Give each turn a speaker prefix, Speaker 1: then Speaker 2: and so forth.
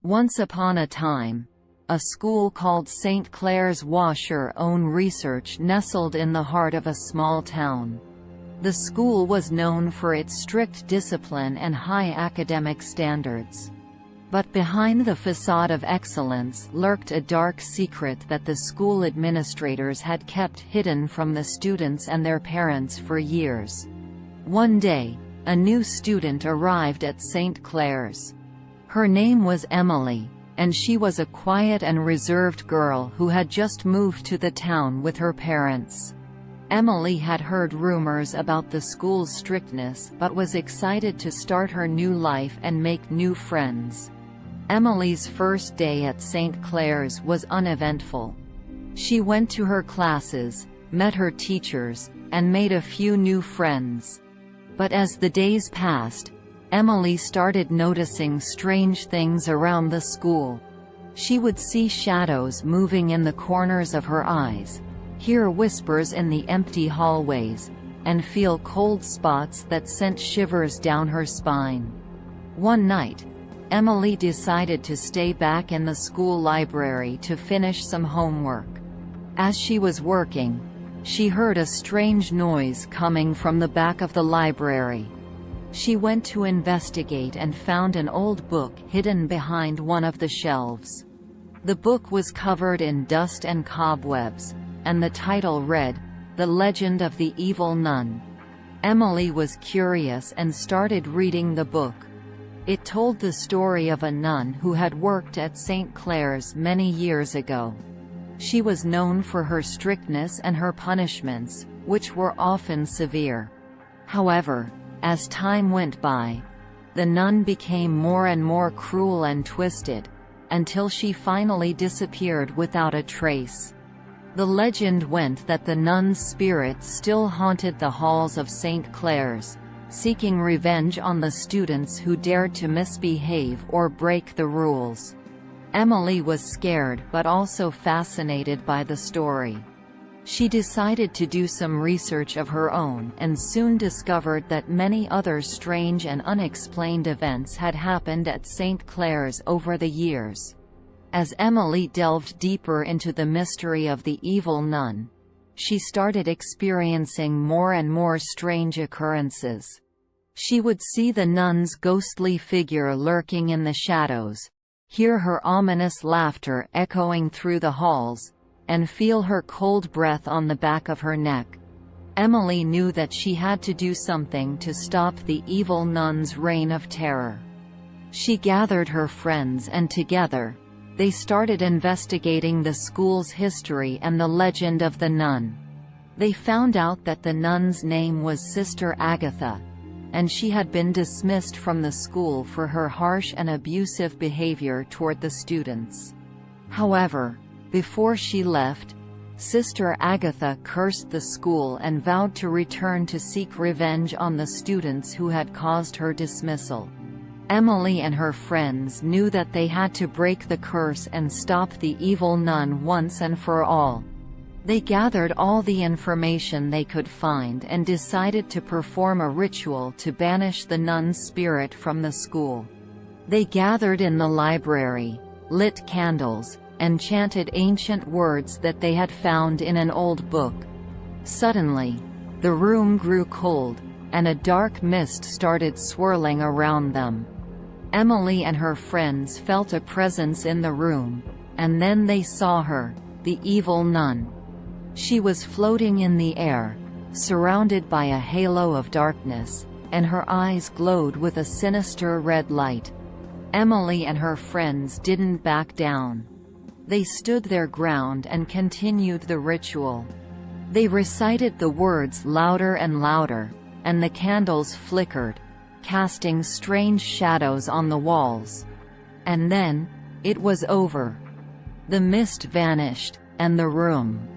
Speaker 1: Once upon a time, a school called St. Clair's Washer-Own Research nestled in the heart of a small town. The school was known for its strict discipline and high academic standards. But behind the facade of excellence lurked a dark secret that the school administrators had kept hidden from the students and their parents for years. One day, a new student arrived at St. Clair's. Her name was Emily, and she was a quiet and reserved girl who had just moved to the town with her parents. Emily had heard rumors about the school's strictness but was excited to start her new life and make new friends. Emily's first day at St. Clair's was uneventful. She went to her classes, met her teachers, and made a few new friends. But as the days passed, Emily started noticing strange things around the school. She would see shadows moving in the corners of her eyes, hear whispers in the empty hallways, and feel cold spots that sent shivers down her spine. One night, Emily decided to stay back in the school library to finish some homework. As she was working, she heard a strange noise coming from the back of the library. She went to investigate and found an old book hidden behind one of the shelves. The book was covered in dust and cobwebs, and the title read, "The Legend of the Evil Nun." Emily was curious and started reading the book. It told the story of a nun who had worked at St. Clair's many years ago. She was known for her strictness and her punishments, which were often severe. However, as time went by, the nun became more and more cruel and twisted, until she finally disappeared without a trace. The legend went that the nun's spirit still haunted the halls of St. Clair's, seeking revenge on the students who dared to misbehave or break the rules. Emily was scared but also fascinated by the story. She decided to do some research of her own and soon discovered that many other strange and unexplained events had happened at St. Clair's over the years. As Emily delved deeper into the mystery of the evil nun, she started experiencing more and more strange occurrences. She would see the nun's ghostly figure lurking in the shadows, hear her ominous laughter echoing through the halls, and feel her cold breath on the back of her neck. Emily knew that she had to do something to stop the evil nun's reign of terror. She gathered her friends and together, they started investigating the school's history and the legend of the nun. They found out that the nun's name was Sister Agatha, and she had been dismissed from the school for her harsh and abusive behavior toward the students. However, before she left, Sister Agatha cursed the school and vowed to return to seek revenge on the students who had caused her dismissal. Emily and her friends knew that they had to break the curse and stop the evil nun once and for all. They gathered all the information they could find and decided to perform a ritual to banish the nun's spirit from the school. They gathered in the library, lit candles, and chanted ancient words that they had found in an old book. Suddenly, the room grew cold, and a dark mist started swirling around them. Emily and her friends felt a presence in the room, and then they saw her, the evil nun. She was floating in the air, surrounded by a halo of darkness, and her eyes glowed with a sinister red light. Emily and her friends didn't back down. They stood their ground and continued the ritual. They recited the words louder and louder, and the candles flickered, casting strange shadows on the walls. And then, it was over. The mist vanished, and the room